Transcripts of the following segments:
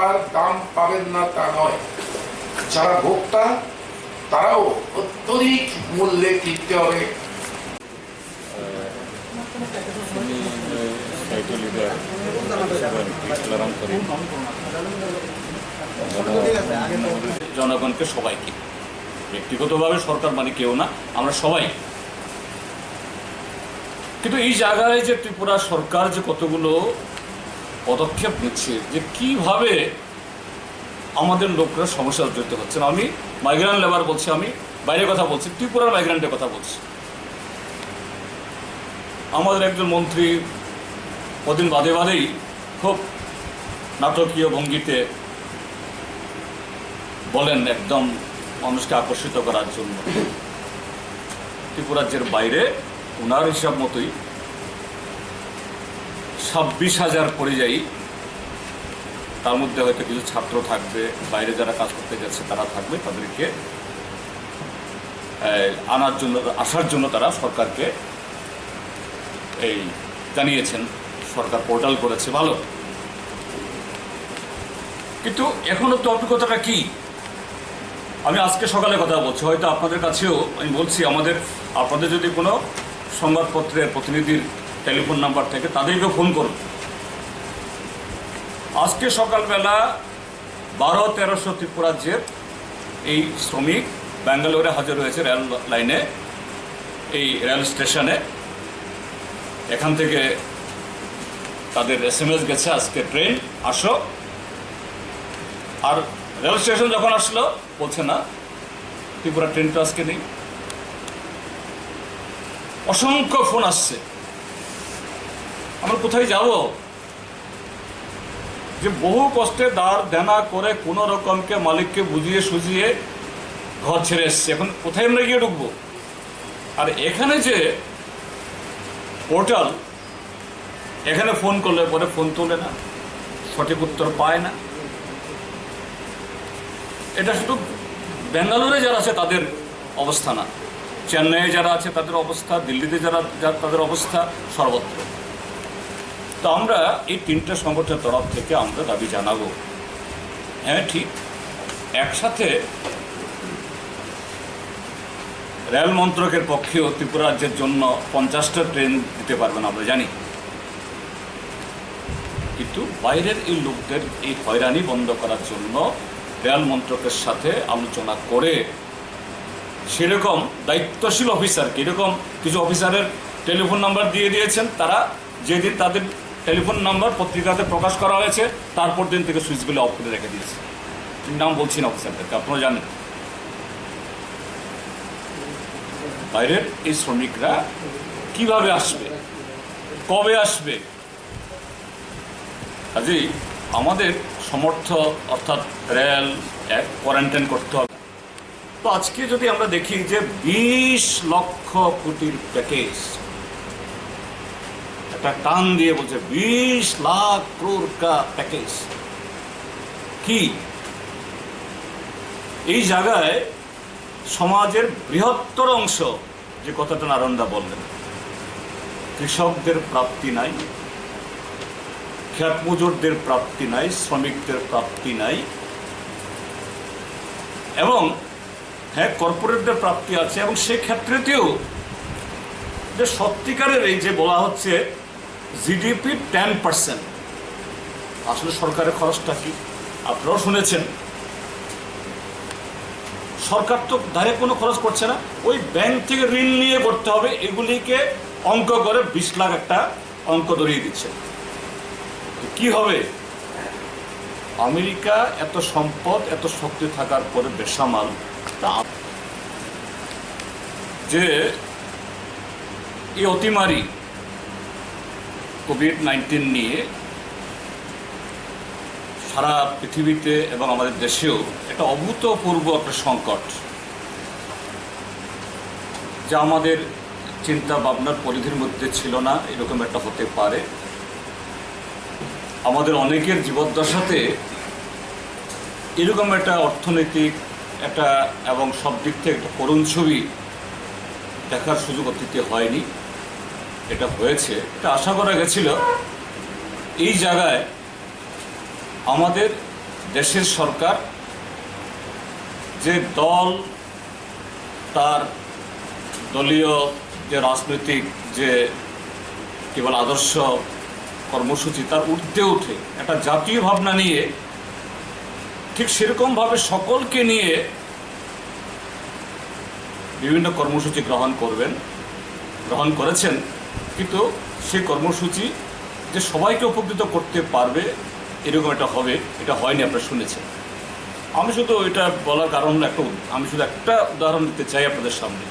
টাকার দাম পাবেন না তা নয়, যারা ভোক্তা তারাও অত্যধিক মূল্যে কিনতে হবে। জনগণকে সবাইকে, ব্যক্তিগতভাবে সরকার মানে কেউ না, আমরা সবাই। কিন্তু এই জায়গায় যে ত্রিপুরা সরকার যে কতগুলো পদক্ষেপ নিচ্ছে, যে কিভাবে আমাদের লোকরা সমস্যা জড়িত হচ্ছে না। আমি মাইগ্রেন্ট লেবার বলছি, আমি বাইরের কথা বলছি, ত্রিপুরার মাইগ্রেন্টের কথা বলছি। আমাদের একজন মন্ত্রী কদিন বাদে বাদেই খুব নাটকীয় ভঙ্গিতে বলেন, একদম মানুষকে আকর্ষিত করার জন্য, ত্রিপুরা রাজ্যের বাইরে ওনার হিসাব মতোই 26,000 পরিযায়ী, তার মধ্যে হয়তো কিছু ছাত্র থাকবে, বাইরে যারা কাজ করতে যাচ্ছে তারা থাকবে, তাদেরকে আসার জন্য তারা সরকারকে এই জানিয়েছেন। সরকার পোর্টাল করেছে, ভালো। কিন্তু এখনো তো অভিজ্ঞতাটা কি? আমি আজকে সকালে কথা বলছি, হয়তো আপনাদের কাছেও আমি বলছি, আপনাদের যদি কোনো সংবাদপত্রের প্রতিনিধির টেলিফোন নাম্বার থেকে তাদেরকে ফোন করুন। আজকে সকালবেলা 1200-1300 ত্রিপুরা রাজ্যের এই শ্রমিক ব্যাঙ্গালোরে হাজির হয়েছে রেল লাইনে, এই রেল স্টেশনে। এখান থেকে তাদের SMS গেছে, আজকে ট্রেন আসো। আর রেল স্টেশন যখন আসলো বলছে না, ত্রিপুরা ট্রেন তো আজকে নেই। অসংখ্য ফোন আসছে, আমরা কোথায় যাব? যে বহু কষ্টে দাঁড় দেনা করে কোনো রকমকে মালিককে বুঝিয়ে সুঝিয়ে ঘর ছেড়ে এসছে, এখন কোথায় আমরা গিয়ে ঢুকবো? আর এখানে যে পোর্টাল, এখানে ফোন করলে পরে ফোন তোলে না, সঠিক উত্তর পায় না। এটা শুধু ব্যাঙ্গালোরে যারা আছে তাদের অবস্থা না, চেন্নাইয়ে যারা আছে তাদের অবস্থা, দিল্লিতে যারা তাদের অবস্থা, সর্বত্র। তো আমরা এই 3টে সংগঠনের তরফ থেকে আমরা দাবি জানাবো, হ্যাঁ ঠিক, একসাথে রেল মন্ত্রকের পক্ষেও ত্রিপুরা রাজ্যের জন্য 50টা ট্রেন দিতে পারবেন, আমরা জানি। কিন্তু বাইরের এই লোকদের এই হয়রানি বন্ধ করার জন্য রেল মন্ত্রকের সাথে আলোচনা করে সেরকম দায়িত্বশীল অফিসারকে, এরকম কিছু অফিসারের টেলিফোন নাম্বার দিয়ে দিয়েছেন, তারা যেদিন তাদের টেলিফোন নাম্বার পত্রিকাতে প্রকাশ করা হয়েছে তারপর দিন থেকে সুইচগুলো অফ করে রেখে দিয়েছে। নাম বলছি না অফিসারদেরকে, আপনারা জানেন। বাইরের এই শ্রমিকরা কিভাবে আসবে, কবে আসবে? কাজেই আমাদের সমর্থ, অর্থাৎ রেল কোয়ারেন্টাইন করতে হবে। তো আজকে যদি আমরা দেখি যে 20 লক্ষ কোটির প্যাকেজ, একটা টান দিয়ে বলছে 20 লাখ crore কা প্যাকেজ, কি এই জায়গায় সমাজের বৃহত্তর অংশ, যে কথাটা নারায়ণদা বললেন, কৃষকদের প্রাপ্তি নাই, খেত মজুরদের প্রাপ্তি নাই, শ্রমিকদের প্রাপ্তি নাই, এবং হ্যাঁ কর্পোরেটদের প্রাপ্তি আছে। এবং সেক্ষেত্রেতেও যে সত্যিকারের এই যে বলা হচ্ছে GDP 10%, আসলে সরকারের খরচটা কি আপনারাও শুনেছেন। সরকার তো ডাইরেক্ট কোনো খরচ করছে না, ওই ব্যাংক থেকে ঋণ নিয়ে করতে হবে, এগুলিকে অঙ্ক করে 20 লাখ একটা অঙ্ক ধরিয়ে দিচ্ছে। কি হবে? আমেরিকা এত সম্পদ, এত শক্তি থাকার পরে বেসামাল, যে এই অতিমারি COVID-19 নিয়ে সারা পৃথিবীতে এবং আমাদের দেশেও একটা অভূতপূর্ব একটা সংকট, যা আমাদের চিন্তা ভাবনার পরিধির মধ্যে ছিল না, এরকম একটা হতে পারে। আমাদের অনেকের জীবদ্দশাতে এরকম একটা অর্থনৈতিক একটা এবং সব দিক থেকে একটা করুণ ছবি দেখার সুযোগ অতীতে হয়নি। এটা হয়েছে, এটা আশা করা গেছিল। এই জায়গায় আমাদের দেশের সরকার যে দল তার দলীয় যে রাজনৈতিক যে কেবল আদর্শ কর্মসূচি তার ঊর্ধ্বে উঠে একটা জাতীয় ভাবনা নিয়ে ঠিক সেরকমভাবে সকলকে নিয়ে বিভিন্ন কর্মসূচি গ্রহণ করেছেন, কিন্তু সেই কর্মসূচি যে সবাইকে উপকৃত করতে পারবে এরকম এটা হবে, এটা হয়নি, আপনারা শুনেছেন। আমি শুধু এটা বলার কারণ আমি শুধু একটা উদাহরণ দিতে চাই আপনাদের সামনে।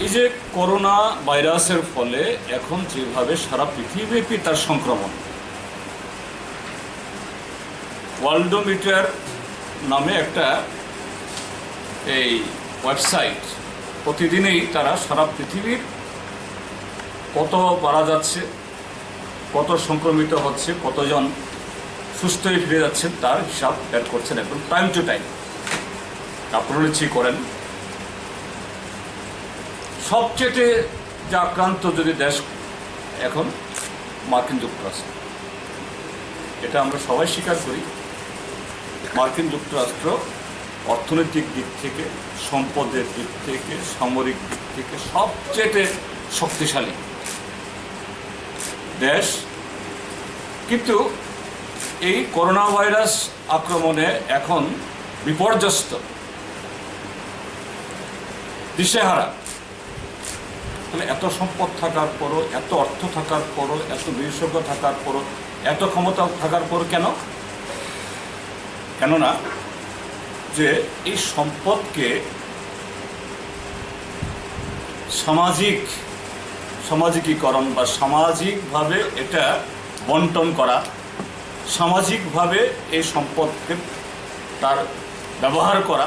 এই যে করোনা ভাইরাসের ফলে এখন যেভাবে সারা পৃথিবীব্যাপী তার সংক্রমণ, ওয়ার্ল্ডোমিটার নামে একটা এই ওয়েবসাইট প্রতিদিনই তারা সারা পৃথিবীর কত বাড়া যাচ্ছে, কত সংক্রমিত হচ্ছে, কতজন সুস্থ হয়ে ফিরে যাচ্ছেন তার হিসাব বের করছেন এখন টাইম টু টাইম। আপনারা নিশ্চয়ই করেন। সবচেয়ে যে আক্রান্ত যদি দেশ এখন মার্কিন যুক্তরাষ্ট্র, এটা আমরা সবাই স্বীকার করি। মার্কিন যুক্তরাষ্ট্র অর্থনৈতিক দিক থেকে, সম্পদের দিক থেকে, সামরিক দিক থেকে সবচেয়ে শক্তিশালী দেশ, কিন্তু এই করোনা ভাইরাস আক্রমণে এখন বিপর্যস্ত, দিশেহারা। তাহলে এত সম্পদ থাকার পরও, এত অর্থ থাকার পরও, এত বিশেষজ্ঞ থাকার পরও, এত ক্ষমতা থাকার পরও কেননা যে এই সম্পদকে সামাজিকীকরণ বা সামাজিকভাবে এটা বন্টন করা, সামাজিকভাবে এই সম্পদকে তার ব্যবহার করা,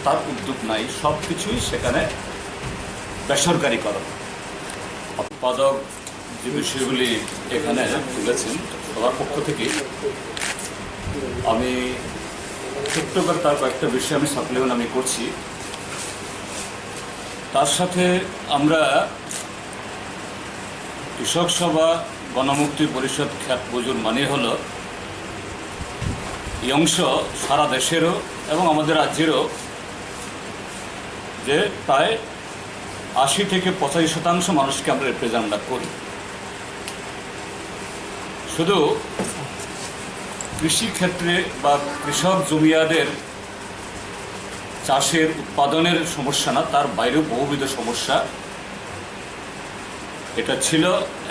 তার উদ্যোগ নাই। সব কিছুই সেখানে বেসরকারীকরণ। উৎপাদক যে বিষয়গুলি এখানে তুলেছেন সবার পক্ষ থেকে, আমি ছোট্ট করে তার কয়েকটা বিষয় আমি সাপ্লিমেন্ট আমি করছি। তার সাথে আমরা কৃষক সভা গণমুক্তি পরিষদ খ্যাত বুজুর মানে হলো এই অংশ সারা দেশেরও এবং আমাদের রাজ্যেরও যে প্রায় ৮০ থেকে ৮৫% মানুষকে আমরা রিপ্রেজেন্ট করি। শুধু কৃষিক্ষেত্রে বা কৃষক জমিয়াদের চাষের উৎপাদনের সমস্যা না, তার বাইরেও বহুবিধ সমস্যা এটা ছিল,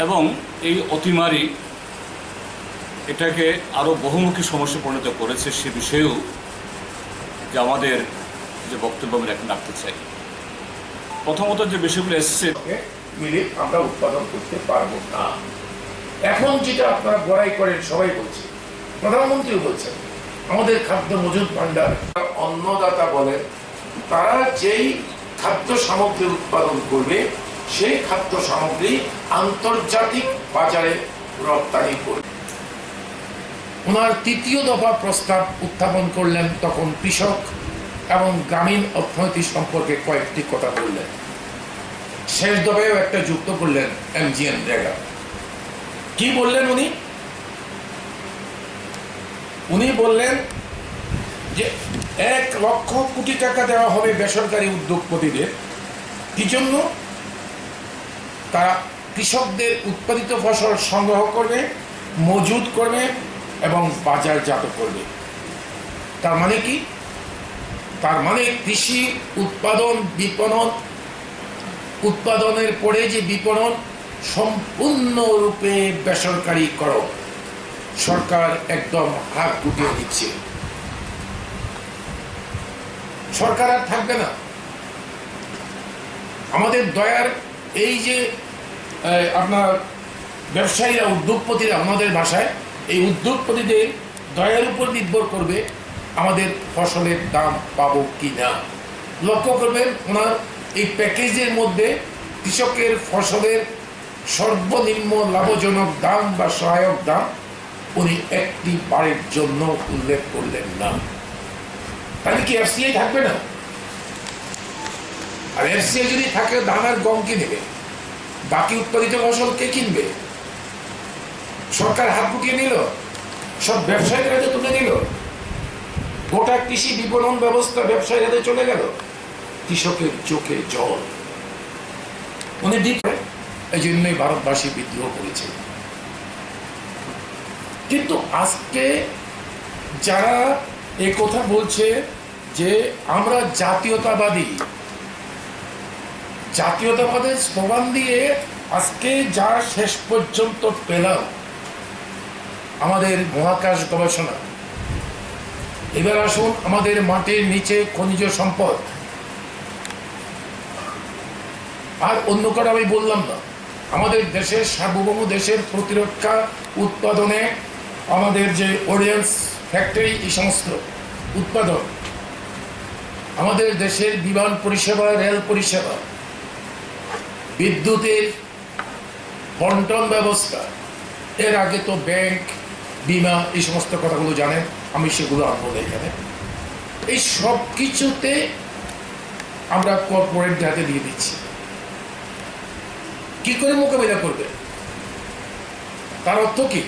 এবং এই অতিমারি এটাকে আরও বহুমুখী সমস্যা পরিণত করেছে। সে বিষয়েও যে আমাদের যে বক্তব্য আমি এখন রাখতে চাই। প্রথমত যে বিষয়গুলো এসছে মিলে আমরা উৎপাদন করতে পারবো না। এখন যেটা আপনারা বড়াই করেন, সবাই বলছে, প্রধানমন্ত্রী বলছেন আমাদের খাদ্য মজুদ ভান্ডার, অন্নদাতা বলেন তারা যেই খাদ্য সামগ্রী উৎপাদন করবে সেই খাদ্য সামগ্রী আন্তর্জাতিক বাজারে রপ্তানি করবে। ওনার তৃতীয় দফা প্রস্তাব উত্থাপন করলেন, তখন কৃষক এবং গ্রামীণ অর্থনীতি সম্পর্কে কয়েকটি কথা বললেন। শেষ দফায়ও একটা যুক্ত করলেন MGNREGA। কি বললেন উনি বললেন যে ১ লক্ষ কোটি টাকা দেওয়া হবে বেসরকারি উদ্যোগপতিদের, কি জন্য? তারা কৃষকদের উৎপাদিত ফসল সংগ্রহ করবে, মজুত করবে এবং বাজারজাত করবে। তার মানে কি? তার মানে কৃষি উৎপাদনের পরে যে বিপণন সম্পূর্ণরূপে বেসরকারীকরণ সরকার একদম হাত গুটিয়ে দিচ্ছে। সরকার আর থাকবে না। আমাদের দয়ার এই যে আপনার ব্যবসায়ীরা, উদ্যোগপতিরা, আমাদের ভাষায় এই উদ্যোগপতিদের দয়ার উপর নির্ভর করবে আমাদের ফসলের দাম পাবো কি না। লক্ষ্য করবেন ওনার এই প্যাকেজের মধ্যে কৃষকের ফসলের সর্বনিম্ন লাভজনক দাম বা সহায়ক দাম উনি একটি বারের জন্য উল্লেখ করলেন না। তাহলে কি FCI থাকবে না? আর FCI যদি থাকে, ধান আর গম কি নেবে? বাকি উৎপাদিত ফসল কে কিনবে? সরকার হাত গুটিয়ে নিল। সব ব্যবসায়ীর হাতে তুলে দিল, গোটা কৃষি বিপণন ব্যবস্থা ব্যবসায়ীর হাতে চলে গেল, কৃষকের চোখে জল। উনি দিতে, এই জন্যই ভারতবাসী বিদ্রোহ করেছে। কিন্তু আজকে যারা এই কথা বলছে যে আমরা জাতীয়তাবাদী, জাতীয়তাবাদের স্লোগান দিয়ে আজকে যা শেষ পর্যন্ত পেলাম আমাদের মহাকাশ গবেষণা, এবার আসুন আমাদের মাটির নিচে খনিজ সম্পদ। আর অন্য কারো আমি বললাম না, আমাদের দেশের সার্বভৌম দেশের প্রতিরক্ষা উৎপাদনে আমাদের যে অর্ডিন্যান্স ফ্যাক্টরি, এই সমস্ত উৎপাদন, আমাদের দেশের বিমান পরিষেবা, রেল পরিষেবা, বিদ্যুতের বন্টন ব্যবস্থা, এর আগে তো ব্যাংক, বিমা, এই সমস্ত কথাগুলো জানেন, আমি সেগুলো আনবো না এখানে। এই সব কিছুতে আমরা কর্পোরেট হাতে দিয়ে দিচ্ছি। কি করে মোকাবিলা করবে? তার অর্থ কি?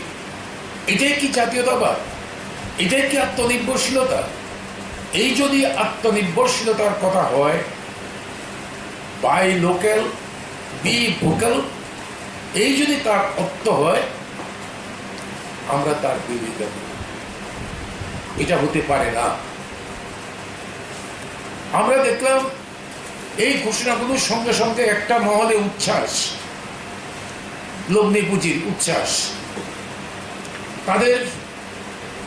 এটাই কি জাতীয়তাবাদ? এটাই কি আত্মনির্ভরশীলতা? এই যদি আত্মনির্ভরশীলতার কথা হয়, বাই লোকাল বি ভোকাল, এই যদি তার অর্থ হয়, আমরা তার বিরোধিতা করি। এটা হতে পারে না। আমরা দেখলাম এই ঘোষণাগুলোর সঙ্গে সঙ্গে একটা মহলে উচ্ছ্বাস, লগ্নি পুঁজির উচ্ছ্বাস, তাদের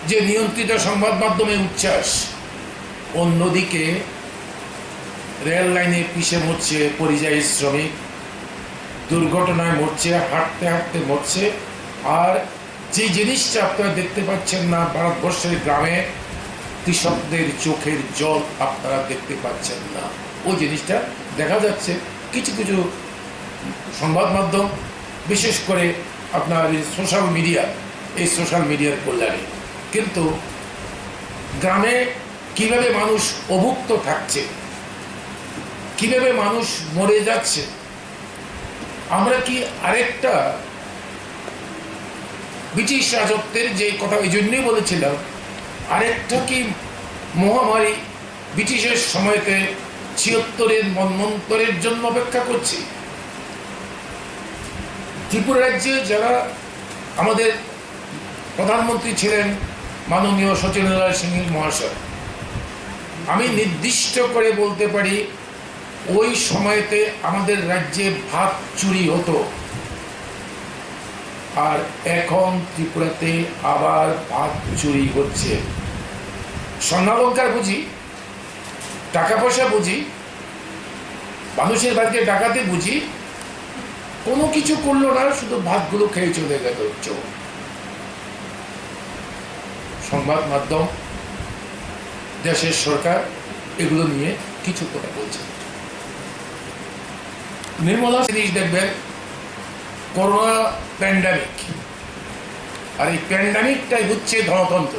যে নিয়ন্ত্রিত সংবাদ মাধ্যমে উচ্ছ্বাস, অন্যদিকে রেল লাইনে পিষে মরছে পরিযায়ী শ্রমিক, দুর্ঘটনায় মরছে, হাঁটতে হাঁটতে মরছে। আর যে জিনিসটা আপনারা দেখতে পাচ্ছেন না, ভারতবর্ষের গ্রামে কৃষকদের চোখের জল আপনারা দেখতে পাচ্ছেন না, ওই জিনিসটা দেখা যাচ্ছে কিছু কিছু সংবাদ মাধ্যম, বিশেষ করে আপনার সোশ্যাল মিডিয়া, এই সোশ্যাল মিডিয়ার কল্যাণে। কিন্তু গ্রামে কিভাবে মানুষ অভুক্ত থাকছে, কিভাবে মানুষ মরে যাচ্ছে, আমরা কি আরেকটা ব্রিটিশ রাজত্বের যে কথা এই জন্যই বলেছিলাম, আরেকটা কি মহামারী ব্রিটিশের সময়তে ৭৬-এর মন্বন্তরের জন্য অপেক্ষা করছি? ত্রিপুরা রাজ্যে যারা আমাদের প্রধানমন্ত্রী ছিলেন মাননীয় শচীন্দ্র সিং মহাশয়, আমি নির্দিষ্ট করে বলতে পারি ওই সময়তে আমাদের রাজ্যে ভাত চুরি হতো, আর এখন ত্রিপুরাতে আবার ভাত চুরি হচ্ছে। স্বর্ণালঙ্কার বুঝি, টাকা পয়সা বুঝি, মানুষের বাড়িতে ডাকাতে বুঝি, কোনো কিছু করলো না, শুধু ভাতগুলো খেয়ে চলে গেল চোর। সংবাদ মাধ্যম, দেশের সরকার এগুলো নিয়ে কিছু কথা বলছে। নির্মলা জিনিস দেখবেন, করোনা প্যান্ডামিক, আর এই প্যান্ডামিকটাই হচ্ছে ধনতন্ত্র,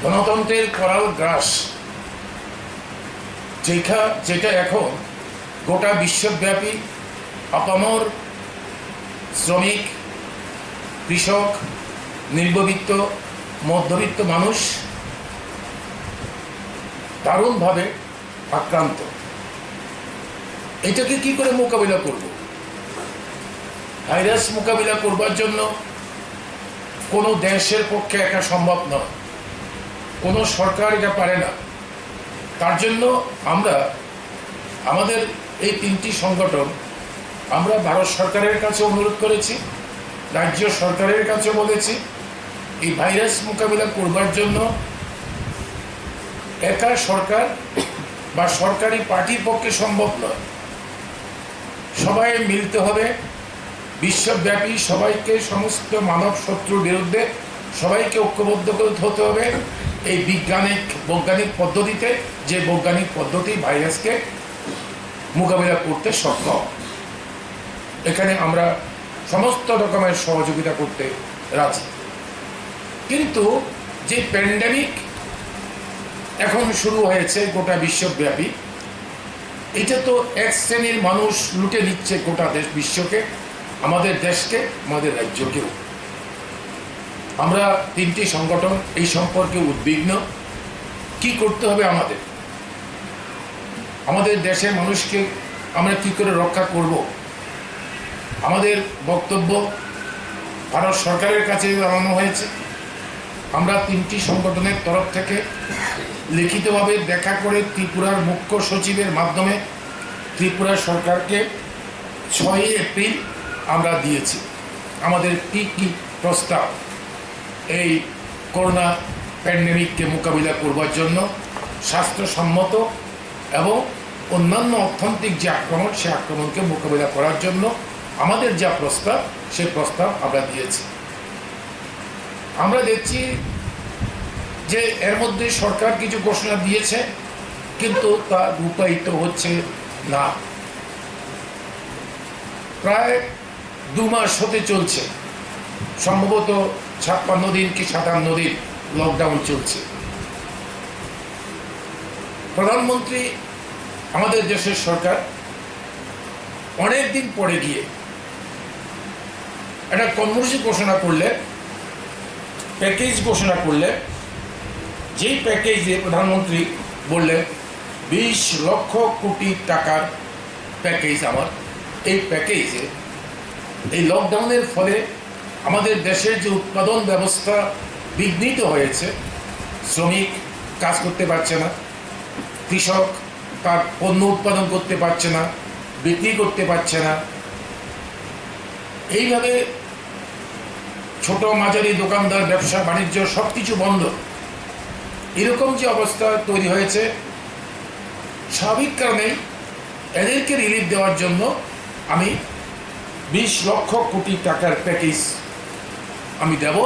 গণতন্ত্রের করাল গ্রাস, যেটা এখন গোটা বিশ্বব্যাপী আপামর শ্রমিক, কৃষক, নিম্নবিত্ত, মধ্যবিত্ত মানুষ দারুণভাবে আক্রান্ত। এটাকে কি করে মোকাবিলা করব? ভাইরাস মোকাবিলা করবার জন্য কোনো দেশের পক্ষে একা সম্ভব নয়, কোনো সরকার এটা পারে না। তার জন্য আমরা আমাদের এই 3টি সংগঠন, আমরা ভারত সরকারের কাছে অনুরোধ করেছি, রাজ্য সরকারের কাছে বলেছি, এই ভাইরাস মোকাবিলা করবার জন্য একা সরকার বা সরকারি পার্টির পক্ষে সম্ভব নয়, সবাই মিলতে হবে, বিশ্বব্যাপী সবাইকে, সমস্ত মানব শত্রুর বিরুদ্ধে সবাইকে ঐক্যবদ্ধ হতে হবে এই বৈজ্ঞানিক পদ্ধতিতে, যে বৈজ্ঞানিক পদ্ধতি ভাইরাসকে মোকাবিলা করতে সক্ষম। এখানে আমরা সমস্ত রকমের সহযোগিতা করতে রাজি। কিন্তু যে প্যান্ডেমিক এখন শুরু হয়েছে গোটা বিশ্বব্যাপী, এটা তো এক শ্রেণীর মানুষ লুটে নিচ্ছে গোটা বিশ্বকে, আমাদের দেশকে, আমাদের রাজ্যকেও। আমরা তিনটি সংগঠন এই সম্পর্কে উদ্বিগ্ন। কি করতে হবে আমাদের দেশের মানুষকে আমরা কি করে রক্ষা করব? আমাদের বক্তব্য ভারত সরকারের কাছে জানানো হয়েছে। আমরা তিনটি সংগঠনের তরফ থেকে লিখিতভাবে দেখা করে ত্রিপুরার মুখ্য সচিবের মাধ্যমে ত্রিপুরা সরকারকে 6 এপ্রিল আমরা দিয়েছি আমাদের কি কি প্রস্তাব এই করোনা প্যান্ডেমিককে মোকাবিলা করবার জন্য, স্বাস্থ্যসম্মত এবং অন্যান্য অর্থনৈতিক যে আক্রমণ, সে আক্রমণকে মোকাবিলা করার জন্য আমাদের যা প্রস্তাব, সেই প্রস্তাব আমরা দিয়েছি। আমরা দেখছি যে এর মধ্যে সরকার কিছু ঘোষণা দিয়েছে, কিন্তু তা রূপায়িত হচ্ছে না। প্রায় 2 মাস হতে চলছে, সম্ভবত 56 দিন কি 57 দিন লকডাউন চলছে। প্রধানমন্ত্রী, আমাদের দেশের সরকার অনেক দিন পরে গিয়ে একটা কর্মসূচি ঘোষণা করলে, প্যাকেজ ঘোষণা করলে, যেই প্যাকেজে প্রধানমন্ত্রী বললেন 20 লক্ষ কোটি টাকার প্যাকেজ আমার। এই প্যাকেজে এই লকডাউনের ফলে আমাদের দেশের যে উৎপাদন ব্যবস্থা বিঘ্নিত হয়েছে, শ্রমিক কাজ করতে পারছে না, কৃষক তার পণ্য উৎপাদন করতে পারছে না, বিক্রি করতে পারছে না, এইভাবে ছোট মাঝারি দোকানদার, ব্যবসা বাণিজ্য সব কিছু বন্ধ। এরকম যে অবস্থা তৈরি হয়েছে, স্বাভাবিক কারণেই এদেরকে রিলিফ দেওয়ার জন্য আমি 20 লক্ষ কোটি টাকার প্যাকেজ আমি দেব।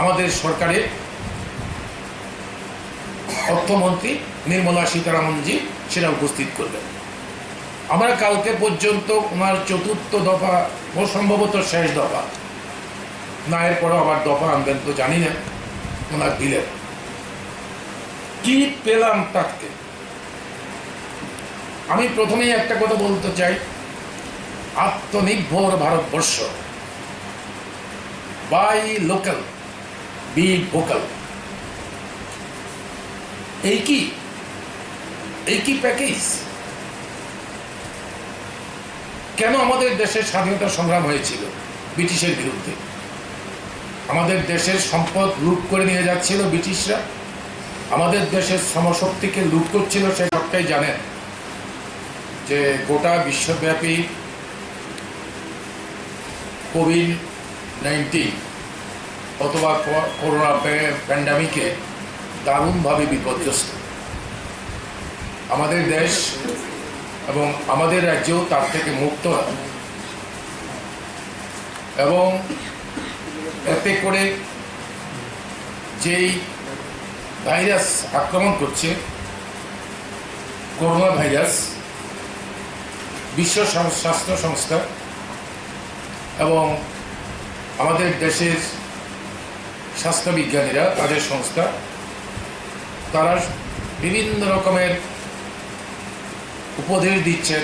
আমাদের সরকারের অর্থমন্ত্রী নির্মলা সীতারামনজি সেটা উপস্থিত করবেন। আমরা কালকে পর্যন্ত ওনার 4র্থ দফা ও সম্ভবত শেষ দফা, না এরপরও আবার দফা আনবেন তো জানি না, ওনার দিলেন। কি পেলাম তাকে? আমি প্রথমেই একটা কথা বলতে চাই, আত্মনির্ভর Bharatvarsha, buy local be vocal. এই কি প্যাকেজ? কেন আমাদের দেশের স্বাধীনতা সংগ্রাম হয়েছিল ব্রিটিশের বিরুদ্ধে? আমাদের দেশের সম্পদ লুট করে নিয়ে যাচ্ছিল ব্রিটিশরা, আমাদের দেশের শ্রমশক্তিকে লুট করছিল। সে সবটাই জানেন যে গোটা বিশ্বব্যাপী কোভিড-19 অথবা করোনা প্যান্ডামিকে দারুণভাবে বিপর্যস্ত আমাদের দেশ এবং আমাদের রাজ্যেও তার থেকে মুক্ত হয়। এবং এতে করে যেই ভাইরাস আক্রমণ করছে, করোনা ভাইরাস, বিশ্ব স্বাস্থ্য সংস্থা এবং আমাদের দেশের স্বাস্থ্যবিজ্ঞানীরা, তাদের সংস্থা, তারা বিভিন্ন রকমের উপদেশ দিচ্ছেন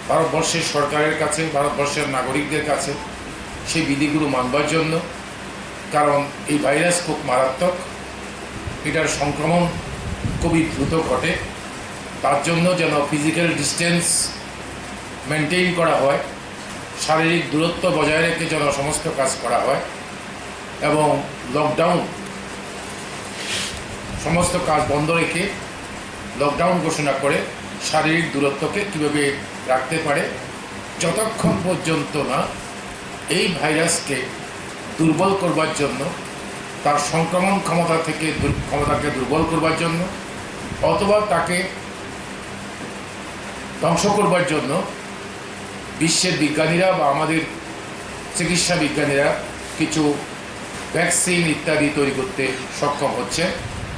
ভারতবর্ষের সরকারের কাছে, ভারতবর্ষের নাগরিকদের কাছে সেই বিধিগুলো মানবার জন্য। কারণ এই ভাইরাস খুব মারাত্মক, এটার সংক্রমণ খুবই দ্রুত ঘটে। তার জন্য যেন ফিজিক্যাল ডিস্টেন্স মেনটেন করা হয়, শারীরিক দূরত্ব বজায় রেখে যেন সমস্ত কাজ করা হয়, এবং লকডাউন, সমস্ত কাজ বন্ধ রেখে লকডাউন ঘোষণা করে শারীরিক দূরত্বকে কীভাবে রাখতে পারে, যতক্ষণ পর্যন্ত না এই ভাইরাসকে দুর্বল করবার জন্য, তার সংক্রমণ ক্ষমতাকে দুর্বল করবার জন্য, অথবা তাকে ধ্বংস করবার জন্য বিশ্বের বিজ্ঞানীরা বা আমাদের চিকিৎসা বিজ্ঞানীরা কিছু ভ্যাকসিন ইত্যাদি তৈরি করতে সক্ষম হচ্ছে,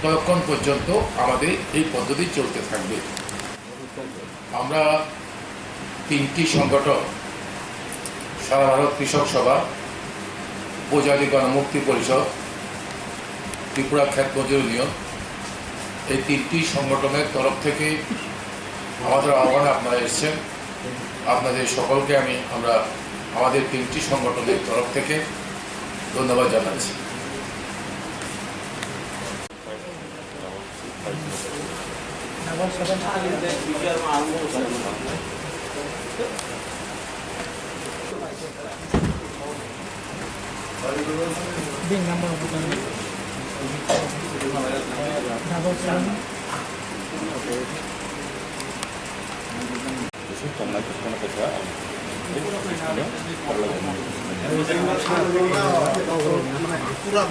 ততক্ষণ পর্যন্ত আমাদের এই পদ্ধতি চলতে থাকবে। আমরা 3টি সংগঠন, সারা ভারত কৃষক সভা, উপজাতি গণমুক্তি পরিষদ, ত্রিপুরা খ্যাত মজুর ইউনিয়ন, এই 3টি সংগঠনের তরফ থেকে আমাদের আহ্বানে আপনারা এসেছেন। আপনাদের সকলকে আমরা আমাদের 3টি সংগঠনের তরফ থেকে ধন্যবাদ জানাচ্ছি। पूरा